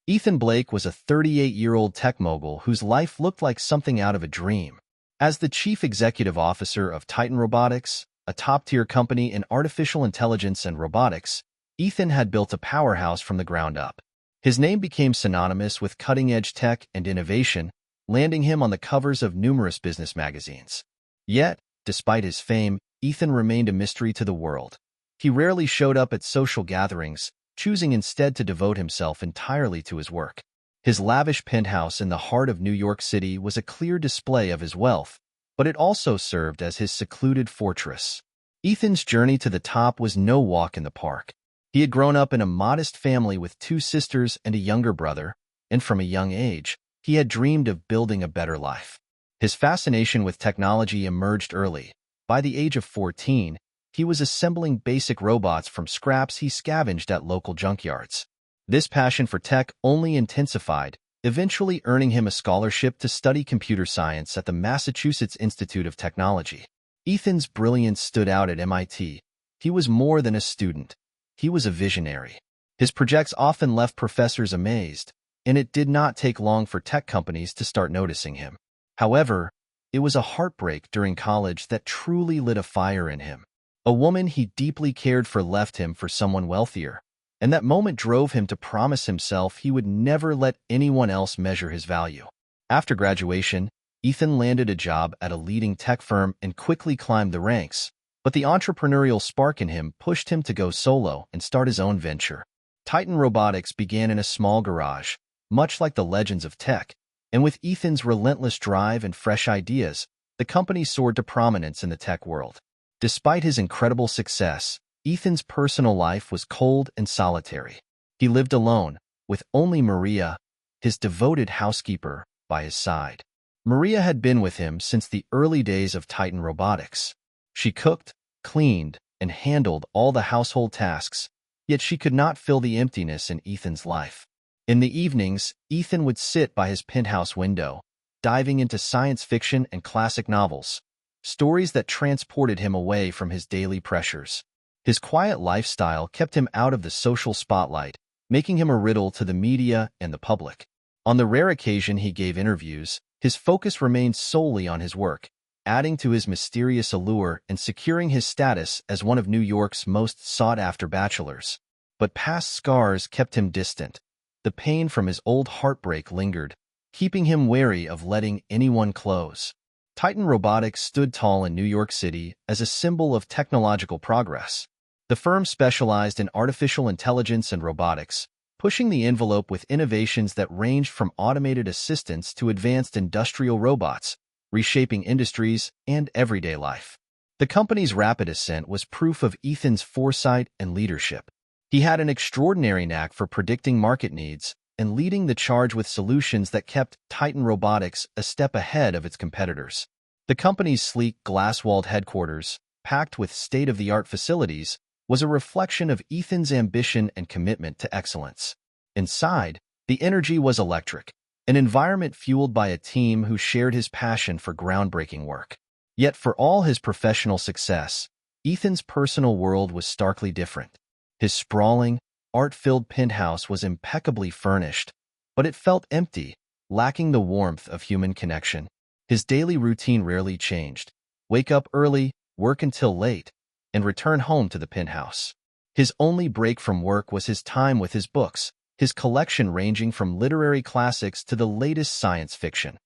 Ethan Blake was a 38-year-old tech mogul whose life looked like something out of a dream. As the chief executive officer of Titan Robotics, a top-tier company in artificial intelligence and robotics, Ethan had built a powerhouse from the ground up. His name became synonymous with cutting-edge tech and innovation, landing him on the covers of numerous business magazines. Yet, despite his fame, Ethan remained a mystery to the world. He rarely showed up at social gatherings, choosing instead to devote himself entirely to his work. His lavish penthouse in the heart of New York City was a clear display of his wealth, but it also served as his secluded fortress. Ethan's journey to the top was no walk in the park. He had grown up in a modest family with two sisters and a younger brother, and from a young age, he had dreamed of building a better life. His fascination with technology emerged early. By the age of 14, he was assembling basic robots from scraps he scavenged at local junkyards. This passion for tech only intensified, eventually earning him a scholarship to study computer science at the Massachusetts Institute of Technology. Ethan's brilliance stood out at MIT. He was more than a student. He was a visionary. His projects often left professors amazed, and it did not take long for tech companies to start noticing him. However, it was a heartbreak during college that truly lit a fire in him. A woman he deeply cared for left him for someone wealthier, and that moment drove him to promise himself he would never let anyone else measure his value. After graduation, Ethan landed a job at a leading tech firm and quickly climbed the ranks, but the entrepreneurial spark in him pushed him to go solo and start his own venture. Titan Robotics began in a small garage, much like the legends of tech, and with Ethan's relentless drive and fresh ideas, the company soared to prominence in the tech world. Despite his incredible success, Ethan's personal life was cold and solitary. He lived alone, with only Maria, his devoted housekeeper, by his side. Maria had been with him since the early days of Titan Robotics. She cooked, cleaned, and handled all the household tasks, yet she could not fill the emptiness in Ethan's life. In the evenings, Ethan would sit by his penthouse window, diving into science fiction and classic novels, stories that transported him away from his daily pressures. His quiet lifestyle kept him out of the social spotlight, making him a riddle to the media and the public. On the rare occasion he gave interviews, his focus remained solely on his work, adding to his mysterious allure and securing his status as one of New York's most sought-after bachelors. But past scars kept him distant. The pain from his old heartbreak lingered, keeping him wary of letting anyone close. Titan Robotics stood tall in New York City as a symbol of technological progress. The firm specialized in artificial intelligence and robotics, pushing the envelope with innovations that ranged from automated assistants to advanced industrial robots, reshaping industries and everyday life. The company's rapid ascent was proof of Ethan's foresight and leadership. He had an extraordinary knack for predicting market needs and leading the charge with solutions that kept Titan Robotics a step ahead of its competitors. The company's sleek, glass-walled headquarters, packed with state-of-the-art facilities, was a reflection of Ethan's ambition and commitment to excellence. Inside, the energy was electric, an environment fueled by a team who shared his passion for groundbreaking work. Yet for all his professional success, Ethan's personal world was starkly different. His sprawling, art-filled penthouse was impeccably furnished, but it felt empty, lacking the warmth of human connection. His daily routine rarely changed. Wake up early, work until late, and return home to the penthouse. His only break from work was his time with his books, his collection ranging from literary classics to the latest science fiction,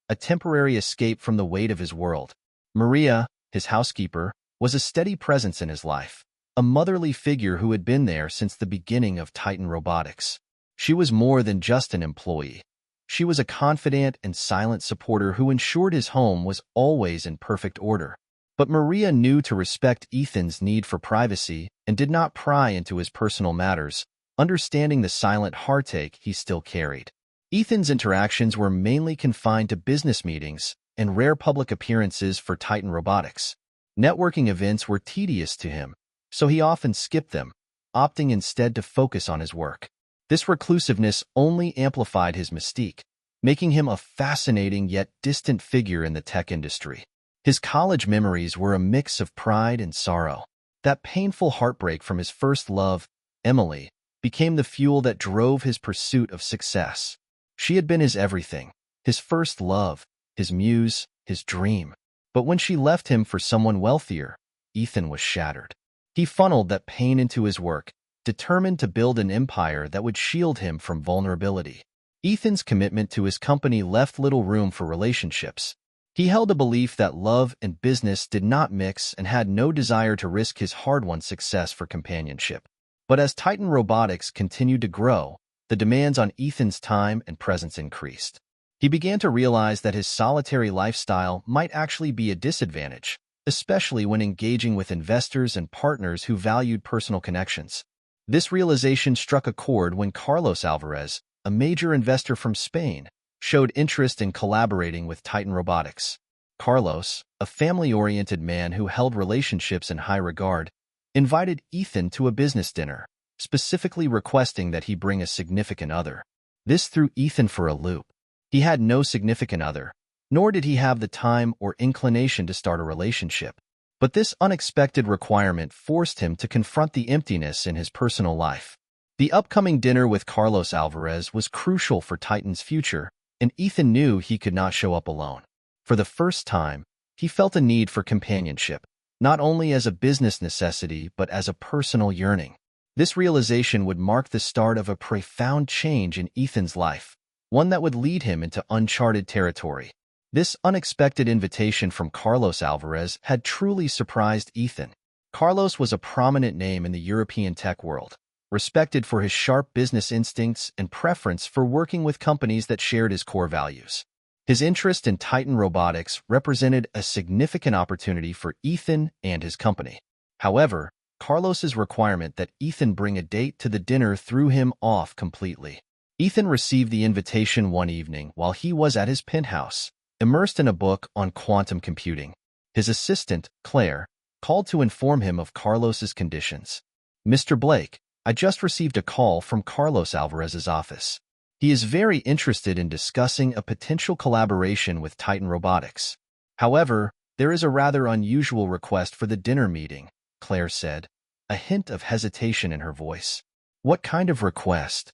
a temporary escape from the weight of his world. Maria, his housekeeper, was a steady presence in his life, a motherly figure who had been there since the beginning of Titan Robotics. She was more than just an employee. She was a confident and silent supporter who ensured his home was always in perfect order. But Maria knew to respect Ethan's need for privacy and did not pry into his personal matters, understanding the silent heartache he still carried. Ethan's interactions were mainly confined to business meetings and rare public appearances for Titan Robotics. Networking events were tedious to him, so he often skipped them, opting instead to focus on his work. This reclusiveness only amplified his mystique, making him a fascinating yet distant figure in the tech industry. His college memories were a mix of pride and sorrow. That painful heartbreak from his first love, Emily, became the fuel that drove his pursuit of success. She had been his everything, his first love, his muse, his dream. But when she left him for someone wealthier, Ethan was shattered. He funneled that pain into his work, determined to build an empire that would shield him from vulnerability. Ethan's commitment to his company left little room for relationships. He held a belief that love and business did not mix and had no desire to risk his hard-won success for companionship. But as Titan Robotics continued to grow, the demands on Ethan's time and presence increased. He began to realize that his solitary lifestyle might actually be a disadvantage, especially when engaging with investors and partners who valued personal connections. This realization struck a chord when Carlos Alvarez, a major investor from Spain, showed interest in collaborating with Titan Robotics. Carlos, a family-oriented man who held relationships in high regard, invited Ethan to a business dinner, specifically requesting that he bring a significant other. This threw Ethan for a loop. He had no significant other, nor did he have the time or inclination to start a relationship. But this unexpected requirement forced him to confront the emptiness in his personal life. The upcoming dinner with Carlos Alvarez was crucial for Titan's future, and Ethan knew he could not show up alone. For the first time, he felt a need for companionship, not only as a business necessity but as a personal yearning. This realization would mark the start of a profound change in Ethan's life, one that would lead him into uncharted territory. This unexpected invitation from Carlos Alvarez had truly surprised Ethan. Carlos was a prominent name in the European tech world, respected for his sharp business instincts and preference for working with companies that shared his core values. His interest in Titan Robotics represented a significant opportunity for Ethan and his company. However, Carlos's requirement that Ethan bring a date to the dinner threw him off completely. Ethan received the invitation one evening while he was at his penthouse, immersed in a book on quantum computing. His assistant, Claire, called to inform him of Carlos's conditions. "Mr. Blake, I just received a call from Carlos Alvarez's office. He is very interested in discussing a potential collaboration with Titan Robotics. However, there is a rather unusual request for the dinner meeting," Claire said, a hint of hesitation in her voice. "What kind of request?"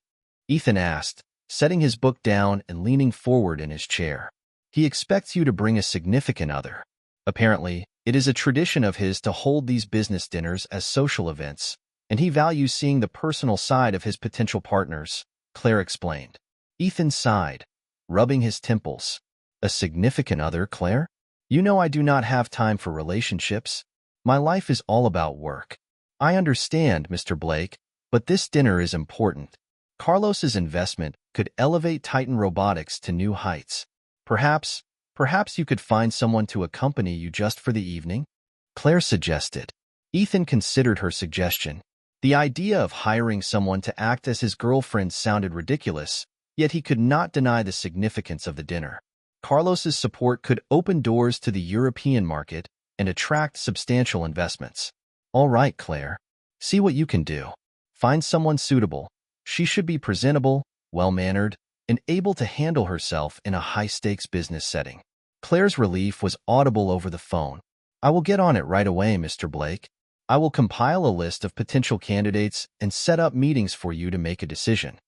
Ethan asked, setting his book down and leaning forward in his chair. "He expects you to bring a significant other. Apparently, it is a tradition of his to hold these business dinners as social events, and he values seeing the personal side of his potential partners," Claire explained. Ethan sighed, rubbing his temples. "A significant other, Claire? You know I do not have time for relationships. My life is all about work." "I understand, Mr. Blake, but this dinner is important. Carlos's investment could elevate Titan Robotics to new heights. Perhaps you could find someone to accompany you just for the evening," Claire suggested. Ethan considered her suggestion. The idea of hiring someone to act as his girlfriend sounded ridiculous, yet he could not deny the significance of the dinner. Carlos's support could open doors to the European market and attract substantial investments. "All right, Claire. See what you can do. Find someone suitable. She should be presentable, well-mannered, and able to handle herself in a high-stakes business setting." Claire's relief was audible over the phone. "I will get on it right away, Mr. Blake. I will compile a list of potential candidates and set up meetings for you to make a decision."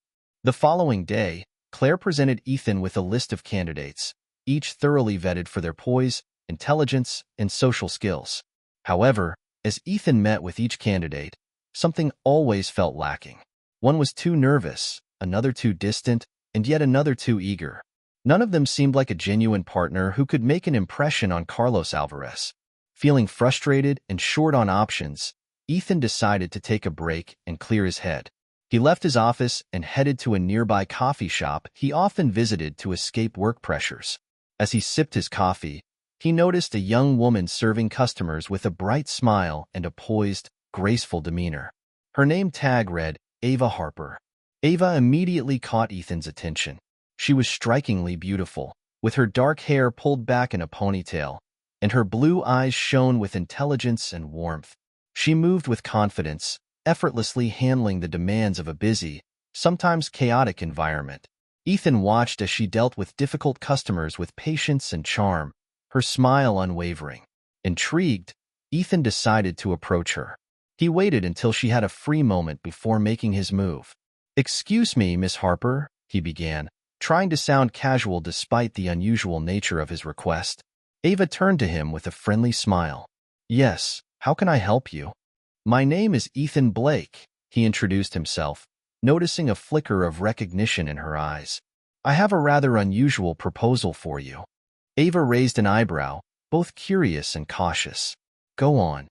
The following day, Claire presented Ethan with a list of candidates, each thoroughly vetted for their poise, intelligence, and social skills. However, as Ethan met with each candidate, something always felt lacking. One was too nervous, another too distant, and yet another too eager. None of them seemed like a genuine partner who could make an impression on Carlos Alvarez. Feeling frustrated and short on options, Ethan decided to take a break and clear his head. He left his office and headed to a nearby coffee shop he often visited to escape work pressures. As he sipped his coffee, he noticed a young woman serving customers with a bright smile and a poised, graceful demeanor. Her name tag read Ava Harper. Ava immediately caught Ethan's attention. She was strikingly beautiful, with her dark hair pulled back in a ponytail, and her blue eyes shone with intelligence and warmth. She moved with confidence, effortlessly handling the demands of a busy, sometimes chaotic environment. Ethan watched as she dealt with difficult customers with patience and charm, her smile unwavering. Intrigued, Ethan decided to approach her. He waited until she had a free moment before making his move. "Excuse me, Miss Harper," he began, trying to sound casual despite the unusual nature of his request. Ava turned to him with a friendly smile. "Yes, how can I help you?" "My name is Ethan Blake," he introduced himself, noticing a flicker of recognition in her eyes. "I have a rather unusual proposal for you." Ava raised an eyebrow, both curious and cautious. "Go on."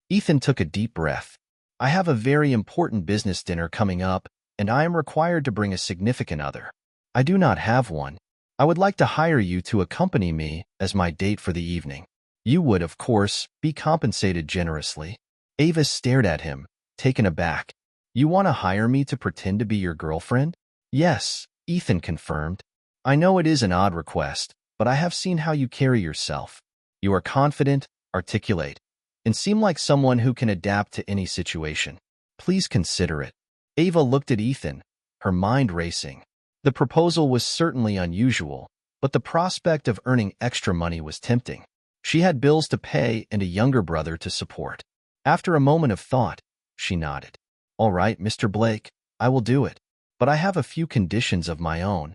Ethan took a deep breath. "I have a very important business dinner coming up, and I am required to bring a significant other. I do not have one. I would like to hire you to accompany me as my date for the evening. You would, of course, be compensated generously." Ava stared at him, taken aback. "You want to hire me to pretend to be your girlfriend?" "Yes," Ethan confirmed. "I know it is an odd request, but I have seen how you carry yourself. You are confident, articulate, and seem like someone who can adapt to any situation. Please consider it." Ava looked at Ethan, her mind racing. The proposal was certainly unusual, but the prospect of earning extra money was tempting. She had bills to pay and a younger brother to support. After a moment of thought, she nodded. "All right, Mr. Blake, I will do it, but I have a few conditions of my own."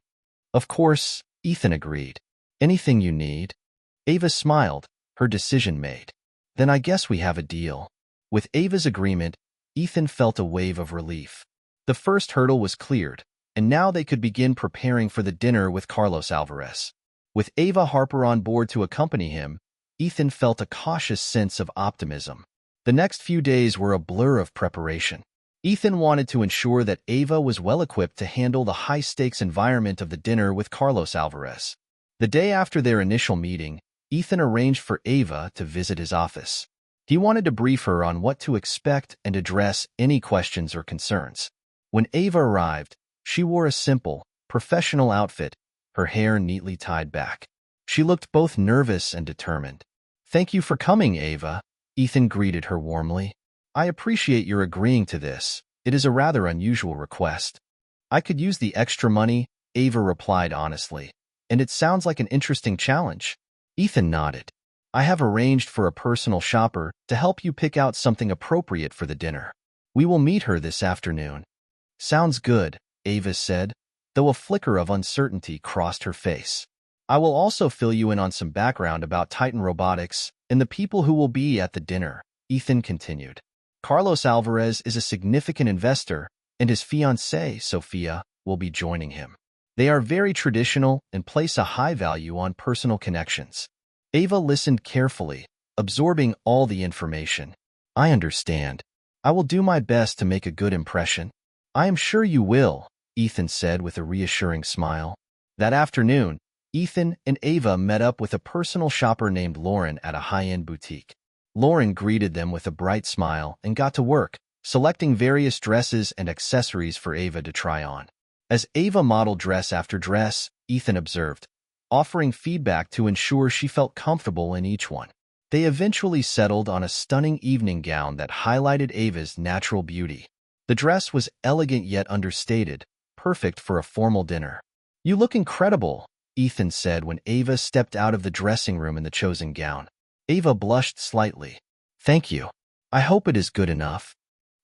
"Of course," Ethan agreed. "Anything you need?" Ava smiled, her decision made. "Then I guess we have a deal." With Ava's agreement, Ethan felt a wave of relief. The first hurdle was cleared, and now they could begin preparing for the dinner with Carlos Alvarez. With Ava Harper on board to accompany him, Ethan felt a cautious sense of optimism. The next few days were a blur of preparation. Ethan wanted to ensure that Ava was well-equipped to handle the high-stakes environment of the dinner with Carlos Alvarez. The day after their initial meeting, Ethan arranged for Ava to visit his office. He wanted to brief her on what to expect and address any questions or concerns. When Ava arrived, she wore a simple, professional outfit, her hair neatly tied back. She looked both nervous and determined. "Thank you for coming, Ava," Ethan greeted her warmly. "I appreciate your agreeing to this. It is a rather unusual request." "I could use the extra money," Ava replied honestly. "And it sounds like an interesting challenge." Ethan nodded. "I have arranged for a personal shopper to help you pick out something appropriate for the dinner. We will meet her this afternoon." "Sounds good," Ava said, though a flicker of uncertainty crossed her face. "I will also fill you in on some background about Titan Robotics and the people who will be at the dinner," Ethan continued. "Carlos Alvarez is a significant investor, and his fiancée, Sophia, will be joining him. They are very traditional and place a high value on personal connections." Ava listened carefully, absorbing all the information. "I understand. I will do my best to make a good impression." "I am sure you will," Ethan said with a reassuring smile. That afternoon, Ethan and Ava met up with a personal shopper named Lauren at a high-end boutique. Lauren greeted them with a bright smile and got to work, selecting various dresses and accessories for Ava to try on. As Ava modeled dress after dress, Ethan observed, offering feedback to ensure she felt comfortable in each one. They eventually settled on a stunning evening gown that highlighted Ava's natural beauty. The dress was elegant yet understated, perfect for a formal dinner. "You look incredible," Ethan said when Ava stepped out of the dressing room in the chosen gown. Ava blushed slightly. "Thank you. I hope it is good enough."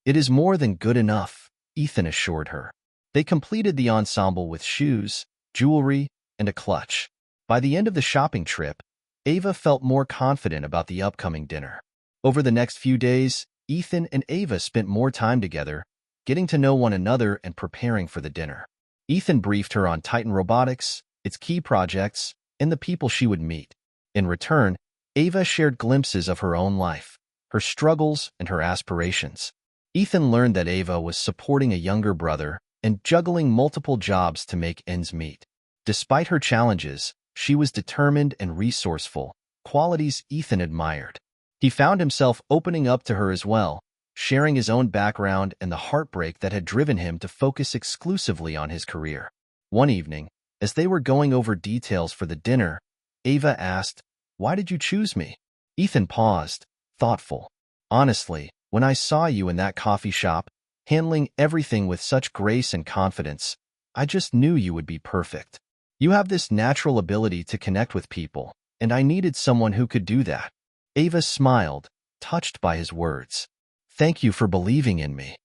"It is more than good enough," Ethan assured her. They completed the ensemble with shoes, jewelry, and a clutch. By the end of the shopping trip, Ava felt more confident about the upcoming dinner. Over the next few days, Ethan and Ava spent more time together, getting to know one another and preparing for the dinner. Ethan briefed her on Titan Robotics, its key projects, and the people she would meet. In return, Ava shared glimpses of her own life, her struggles, and her aspirations. Ethan learned that Ava was supporting a younger brother and juggling multiple jobs to make ends meet. Despite her challenges, she was determined and resourceful, qualities Ethan admired. He found himself opening up to her as well, sharing his own background and the heartbreak that had driven him to focus exclusively on his career. One evening, as they were going over details for the dinner, Ava asked, "Why did you choose me?" Ethan paused, thoughtful. "Honestly, when I saw you in that coffee shop, handling everything with such grace and confidence, I just knew you would be perfect. You have this natural ability to connect with people, and I needed someone who could do that." Ava smiled, touched by his words. Thank you for believing in me.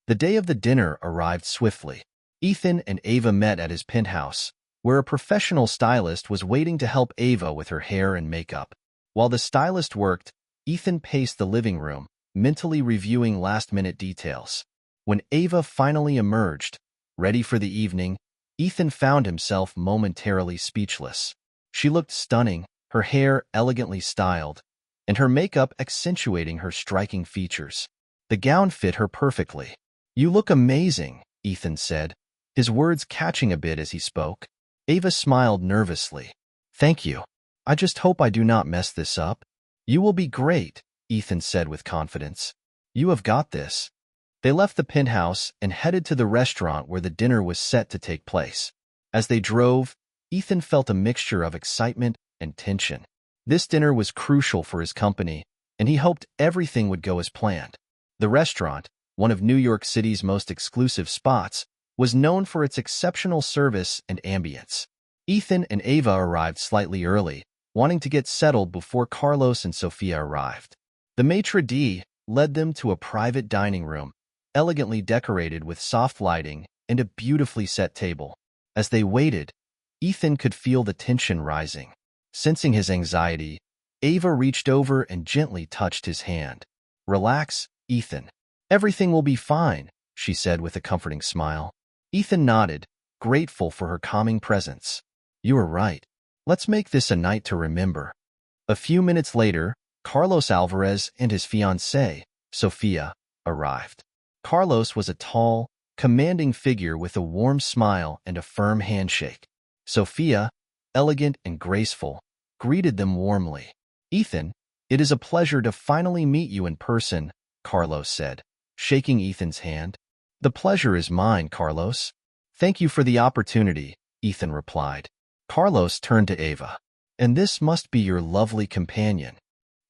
The day of the dinner arrived swiftly. Ethan and Ava met at his penthouse, where a professional stylist was waiting to help Ava with her hair and makeup. While the stylist worked, Ethan paced the living room, mentally reviewing last-minute details. When Ava finally emerged, ready for the evening, Ethan found himself momentarily speechless. She looked stunning, her hair elegantly styled, and her makeup accentuating her striking features. The gown fit her perfectly. "You look amazing," Ethan said, his words catching a bit as he spoke. Ava smiled nervously. "Thank you. I just hope I do not mess this up." "You will be great," Ethan said with confidence. "You have got this." They left the penthouse and headed to the restaurant where the dinner was set to take place. As they drove, Ethan felt a mixture of excitement and tension. This dinner was crucial for his company, and he hoped everything would go as planned. The restaurant, one of New York City's most exclusive spots, was known for its exceptional service and ambience. Ethan and Ava arrived slightly early, wanting to get settled before Carlos and Sophia arrived. The maitre d' led them to a private dining room, elegantly decorated with soft lighting and a beautifully set table. As they waited, Ethan could feel the tension rising. Sensing his anxiety, Ava reached over and gently touched his hand. "Relax, Ethan. Everything will be fine," she said with a comforting smile. Ethan nodded, grateful for her calming presence. "You are right. Let's make this a night to remember." A few minutes later, Carlos Alvarez and his fiancée, Sophia, arrived. Carlos was a tall, commanding figure with a warm smile and a firm handshake. Sophia, elegant and graceful, greeted them warmly. "Ethan, it is a pleasure to finally meet you in person," Carlos said, shaking Ethan's hand. "The pleasure is mine, Carlos." "Thank you for the opportunity," Ethan replied. Carlos turned to Ava. "And this must be your lovely companion."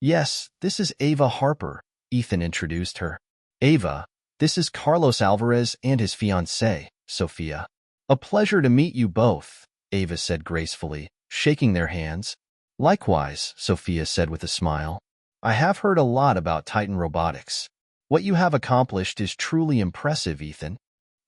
"Yes, this is Ava Harper," Ethan introduced her. "Ava, this is Carlos Alvarez and his fiancée, Sophia." "A pleasure to meet you both," Ava said gracefully, shaking their hands. "Likewise," Sophia said with a smile. "I have heard a lot about Titan Robotics. What you have accomplished is truly impressive, Ethan."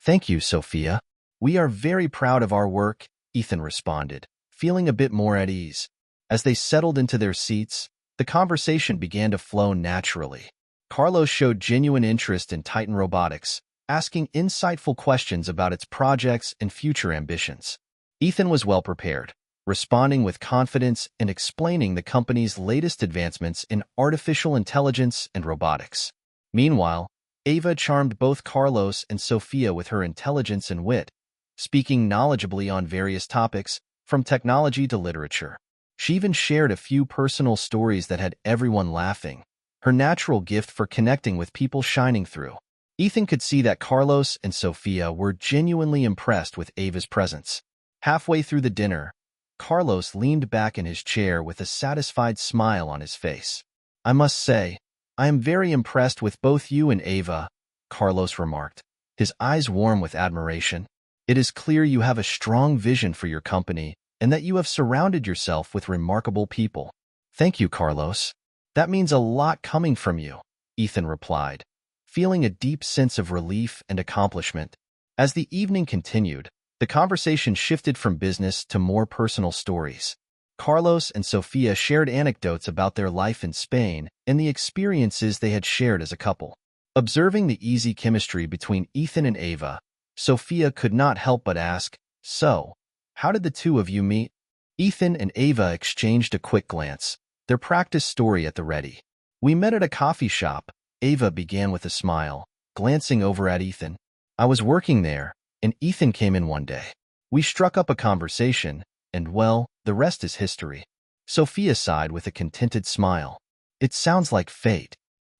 "Thank you, Sophia. We are very proud of our work," Ethan responded, feeling a bit more at ease. As they settled into their seats, the conversation began to flow naturally. Carlos showed genuine interest in Titan Robotics, asking insightful questions about its projects and future ambitions. Ethan was well prepared, responding with confidence and explaining the company's latest advancements in artificial intelligence and robotics. Meanwhile, Ava charmed both Carlos and Sophia with her intelligence and wit, speaking knowledgeably on various topics, from technology to literature. She even shared a few personal stories that had everyone laughing, her natural gift for connecting with people shining through. Ethan could see that Carlos and Sophia were genuinely impressed with Ava's presence. Halfway through the dinner, Carlos leaned back in his chair with a satisfied smile on his face. "I must say, I am very impressed with both you and Ava," Carlos remarked, his eyes warm with admiration. "It is clear you have a strong vision for your company and that you have surrounded yourself with remarkable people." "Thank you, Carlos. That means a lot coming from you," Ethan replied, feeling a deep sense of relief and accomplishment. As the evening continued, the conversation shifted from business to more personal stories. Carlos and Sophia shared anecdotes about their life in Spain and the experiences they had shared as a couple. Observing the easy chemistry between Ethan and Ava, Sophia could not help but ask, "So, how did the two of you meet?" Ethan and Ava exchanged a quick glance, their practice story at the ready. "We met at a coffee shop," Ava began with a smile, glancing over at Ethan. "I was working there, and Ethan came in one day. We struck up a conversation, and well, the rest is history." Sophia sighed with a contented smile. "It sounds like fate."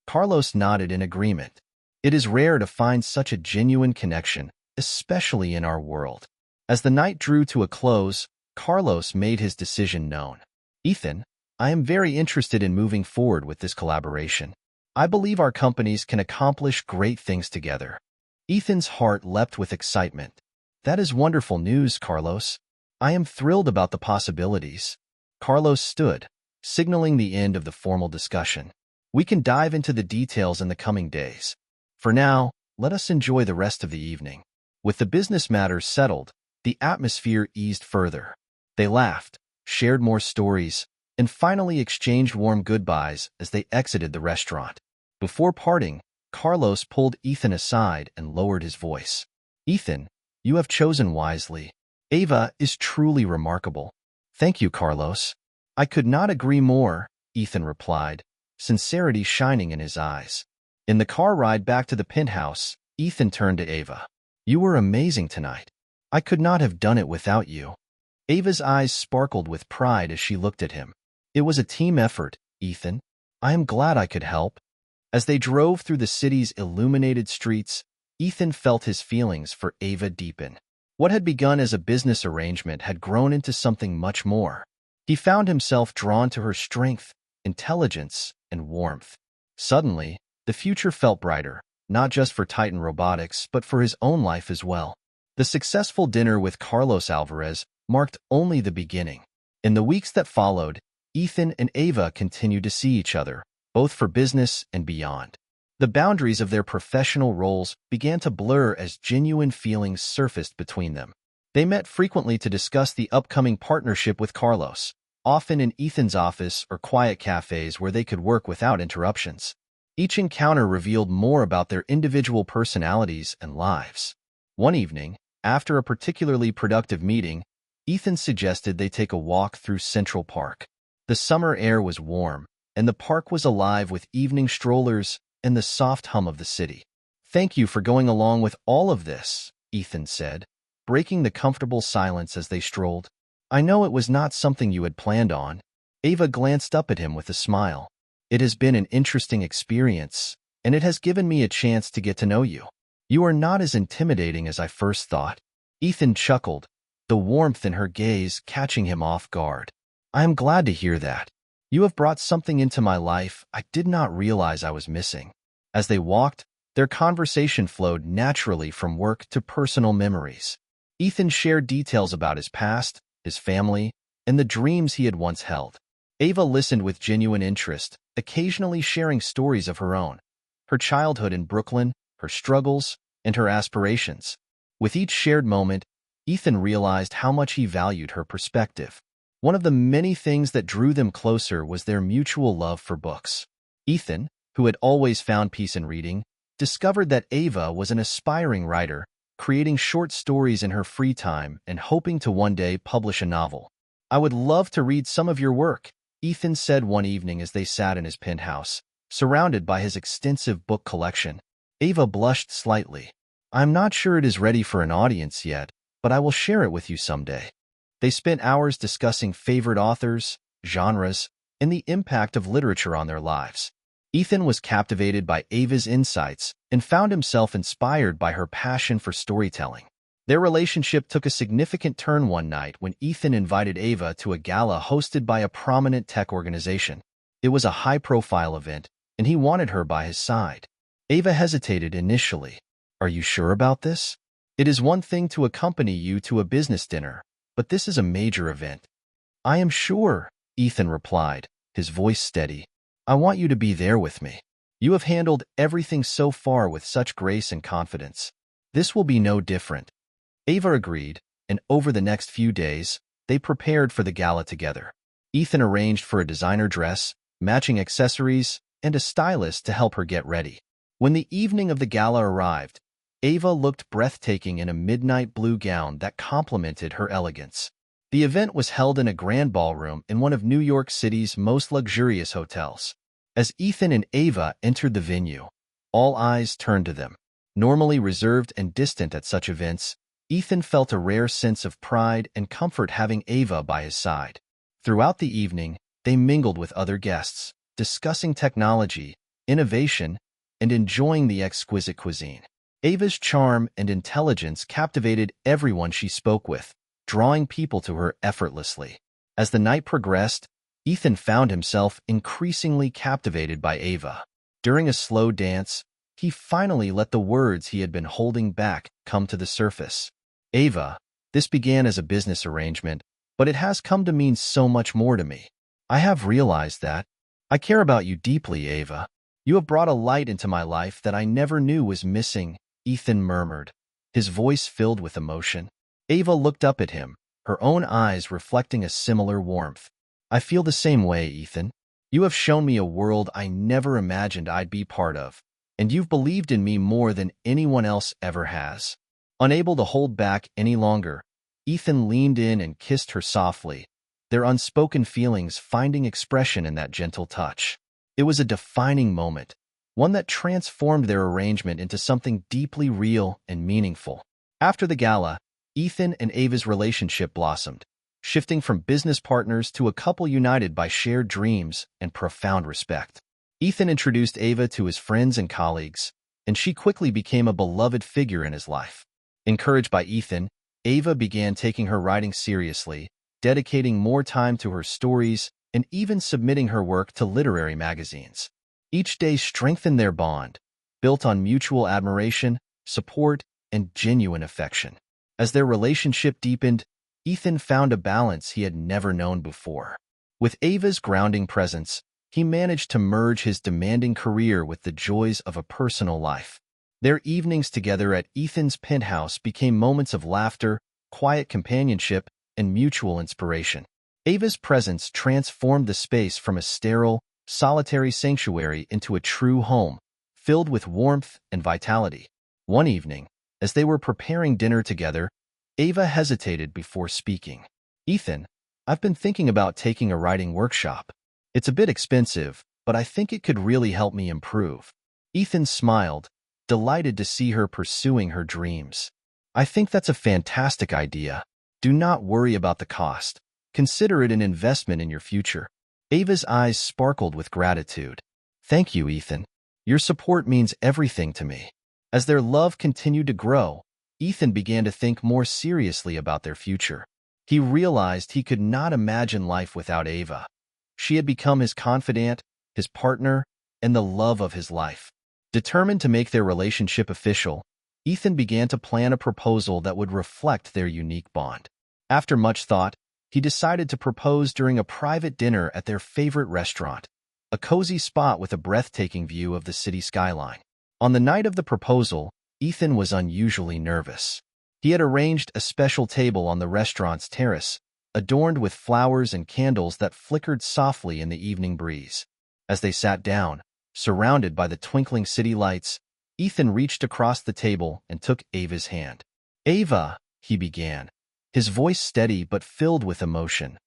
Carlos nodded in agreement. "It is rare to find such a genuine connection, especially in our world." As the night drew to a close, Carlos made his decision known. "Ethan, I am very interested in moving forward with this collaboration. I believe our companies can accomplish great things together." Ethan's heart leapt with excitement. "That is wonderful news, Carlos. I am thrilled about the possibilities." Carlos stood, signaling the end of the formal discussion. We can dive into the details in the coming days. For now, let us enjoy the rest of the evening. With the business matters settled, the atmosphere eased further. They laughed, shared more stories, and finally exchanged warm goodbyes as they exited the restaurant. Before parting, Carlos pulled Ethan aside and lowered his voice. Ethan, you have chosen wisely. Ava is truly remarkable. Thank you, Carlos. I could not agree more, Ethan replied, sincerity shining in his eyes. In the car ride back to the penthouse, Ethan turned to Ava. You were amazing tonight. I could not have done it without you. Ava's eyes sparkled with pride as she looked at him. It was a team effort, Ethan. I am glad I could help. As they drove through the city's illuminated streets, Ethan felt his feelings for Ava deepen. What had begun as a business arrangement had grown into something much more. He found himself drawn to her strength, intelligence, and warmth. Suddenly, the future felt brighter, not just for Titan Robotics, but for his own life as well. The successful dinner with Carlos Alvarez marked only the beginning. In the weeks that followed, Ethan and Ava continued to see each other, both for business and beyond. The boundaries of their professional roles began to blur as genuine feelings surfaced between them. They met frequently to discuss the upcoming partnership with Carlos, often in Ethan's office or quiet cafes where they could work without interruptions. Each encounter revealed more about their individual personalities and lives. One evening, after a particularly productive meeting, Ethan suggested they take a walk through Central Park. The summer air was warm, and the park was alive with evening strollers and the soft hum of the city. Thank you for going along with all of this, Ethan said, breaking the comfortable silence as they strolled. I know it was not something you had planned on. Ava glanced up at him with a smile. It has been an interesting experience, and it has given me a chance to get to know you. You are not as intimidating as I first thought. Ethan chuckled, the warmth in her gaze catching him off guard. I am glad to hear that. You have brought something into my life I did not realize I was missing. As they walked, their conversation flowed naturally from work to personal memories. Ethan shared details about his past, his family, and the dreams he had once held. Ava listened with genuine interest, occasionally sharing stories of her own, her childhood in Brooklyn, her struggles, and her aspirations. With each shared moment, Ethan realized how much he valued her perspective. One of the many things that drew them closer was their mutual love for books. Ethan, who had always found peace in reading, discovered that Ava was an aspiring writer, creating short stories in her free time and hoping to one day publish a novel. I would love to read some of your work, Ethan said one evening as they sat in his penthouse, surrounded by his extensive book collection. Ava blushed slightly. I'm not sure it is ready for an audience yet, but I will share it with you someday. They spent hours discussing favorite authors, genres, and the impact of literature on their lives. Ethan was captivated by Ava's insights and found himself inspired by her passion for storytelling. Their relationship took a significant turn one night when Ethan invited Ava to a gala hosted by a prominent tech organization. It was a high-profile event, and he wanted her by his side. Ava hesitated initially. Are you sure about this? It is one thing to accompany you to a business dinner, but this is a major event. I am sure, Ethan replied, his voice steady. I want you to be there with me. You have handled everything so far with such grace and confidence. This will be no different. Ava agreed, and over the next few days, they prepared for the gala together. Ethan arranged for a designer dress, matching accessories, and a stylist to help her get ready. When the evening of the gala arrived, Ava looked breathtaking in a midnight blue gown that complemented her elegance. The event was held in a grand ballroom in one of New York City's most luxurious hotels. As Ethan and Ava entered the venue, all eyes turned to them. Normally reserved and distant at such events, Ethan felt a rare sense of pride and comfort having Ava by his side. Throughout the evening, they mingled with other guests, discussing technology, innovation, and enjoying the exquisite cuisine. Ava's charm and intelligence captivated everyone she spoke with, drawing people to her effortlessly. As the night progressed, Ethan found himself increasingly captivated by Ava. During a slow dance, he finally let the words he had been holding back come to the surface. Ava, this began as a business arrangement, but it has come to mean so much more to me. I have realized that. I care about you deeply, Ava. You have brought a light into my life that I never knew was missing, Ethan murmured, his voice filled with emotion. Ava looked up at him, her own eyes reflecting a similar warmth. I feel the same way, Ethan. You have shown me a world I never imagined I'd be part of, and you've believed in me more than anyone else ever has. Unable to hold back any longer, Ethan leaned in and kissed her softly, their unspoken feelings finding expression in that gentle touch. It was a defining moment, one that transformed their arrangement into something deeply real and meaningful. After the gala, Ethan and Ava's relationship blossomed, shifting from business partners to a couple united by shared dreams and profound respect. Ethan introduced Ava to his friends and colleagues, and she quickly became a beloved figure in his life. Encouraged by Ethan, Ava began taking her writing seriously, dedicating more time to her stories and even submitting her work to literary magazines. Each day strengthened their bond, built on mutual admiration, support, and genuine affection. As their relationship deepened, Ethan found a balance he had never known before. With Ava's grounding presence, he managed to merge his demanding career with the joys of a personal life. Their evenings together at Ethan's penthouse became moments of laughter, quiet companionship, and mutual inspiration. Ava's presence transformed the space from a sterile, solitary sanctuary into a true home, filled with warmth and vitality. One evening, as they were preparing dinner together, Ava hesitated before speaking. Ethan, I've been thinking about taking a writing workshop. It's a bit expensive, but I think it could really help me improve. Ethan smiled, delighted to see her pursuing her dreams. I think that's a fantastic idea. Do not worry about the cost. Consider it an investment in your future. Ava's eyes sparkled with gratitude. Thank you, Ethan. Your support means everything to me. As their love continued to grow, Ethan began to think more seriously about their future. He realized he could not imagine life without Ava. She had become his confidant, his partner, and the love of his life. Determined to make their relationship official, Ethan began to plan a proposal that would reflect their unique bond. After much thought, he decided to propose during a private dinner at their favorite restaurant, a cozy spot with a breathtaking view of the city skyline. On the night of the proposal, Ethan was unusually nervous. He had arranged a special table on the restaurant's terrace, adorned with flowers and candles that flickered softly in the evening breeze. As they sat down, surrounded by the twinkling city lights, Ethan reached across the table and took Ava's hand. Ava, he began, his voice steady but filled with emotion.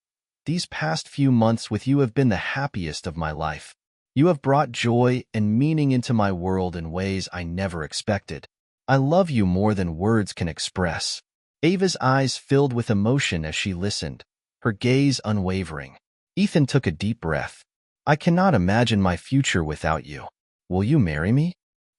These past few months with you have been the happiest of my life. You have brought joy and meaning into my world in ways I never expected. I love you more than words can express. Ava's eyes filled with emotion as she listened, her gaze unwavering. Ethan took a deep breath. I cannot imagine my future without you. Will you marry me?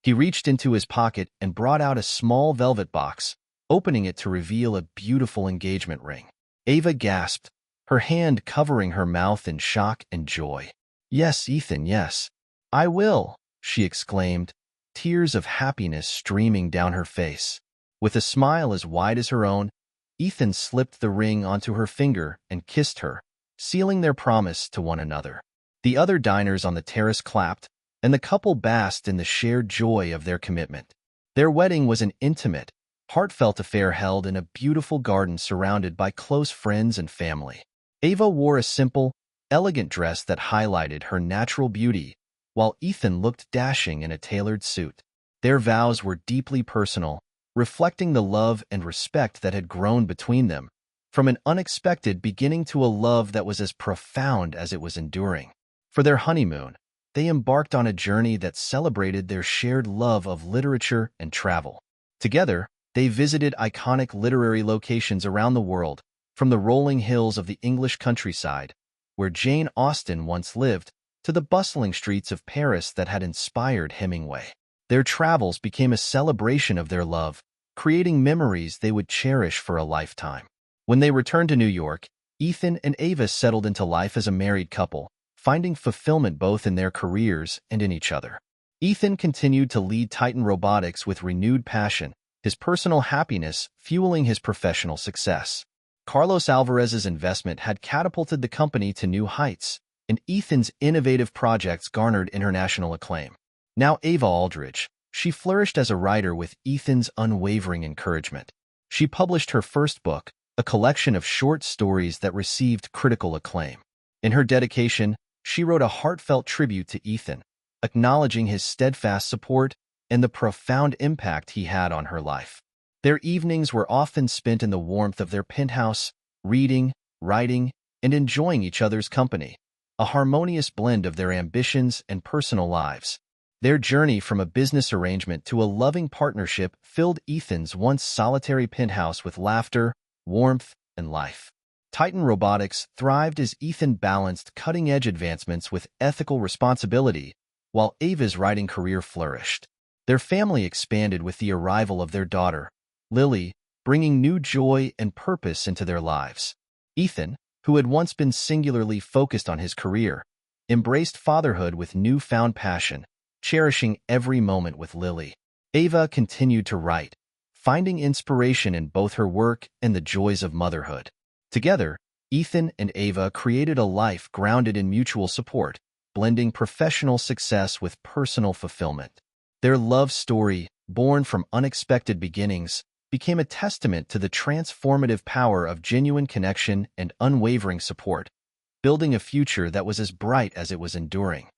He reached into his pocket and brought out a small velvet box, opening it to reveal a beautiful engagement ring. Ava gasped, her hand covering her mouth in shock and joy. Yes, Ethan, yes. I will, she exclaimed, tears of happiness streaming down her face. With a smile as wide as her own, Ethan slipped the ring onto her finger and kissed her, sealing their promise to one another. The other diners on the terrace clapped, and the couple basked in the shared joy of their commitment. Their wedding was an intimate, heartfelt affair held in a beautiful garden surrounded by close friends and family. Ava wore a simple, elegant dress that highlighted her natural beauty, while Ethan looked dashing in a tailored suit. Their vows were deeply personal, reflecting the love and respect that had grown between them, from an unexpected beginning to a love that was as profound as it was enduring. For their honeymoon, they embarked on a journey that celebrated their shared love of literature and travel. Together, they visited iconic literary locations around the world, from the rolling hills of the English countryside, where Jane Austen once lived, to the bustling streets of Paris that had inspired Hemingway. Their travels became a celebration of their love, creating memories they would cherish for a lifetime. When they returned to New York, Ethan and Ava settled into life as a married couple, finding fulfillment both in their careers and in each other. Ethan continued to lead Titan Robotics with renewed passion, his personal happiness fueling his professional success. Carlos Alvarez's investment had catapulted the company to new heights, and Ethan's innovative projects garnered international acclaim. Now Ava Aldridge, she flourished as a writer with Ethan's unwavering encouragement. She published her first book, a collection of short stories that received critical acclaim. In her dedication, she wrote a heartfelt tribute to Ethan, acknowledging his steadfast support and the profound impact he had on her life. Their evenings were often spent in the warmth of their penthouse, reading, writing, and enjoying each other's company, a harmonious blend of their ambitions and personal lives. Their journey from a business arrangement to a loving partnership filled Ethan's once solitary penthouse with laughter, warmth, and life. Titan Robotics thrived as Ethan balanced cutting-edge advancements with ethical responsibility, while Ava's writing career flourished. Their family expanded with the arrival of their daughter, Lily, bringing new joy and purpose into their lives. Ethan, who had once been singularly focused on his career, embraced fatherhood with newfound passion, cherishing every moment with Lily. Ava continued to write, finding inspiration in both her work and the joys of motherhood. Together, Ethan and Ava created a life grounded in mutual support, blending professional success with personal fulfillment. Their love story, born from unexpected beginnings, became a testament to the transformative power of genuine connection and unwavering support, building a future that was as bright as it was enduring.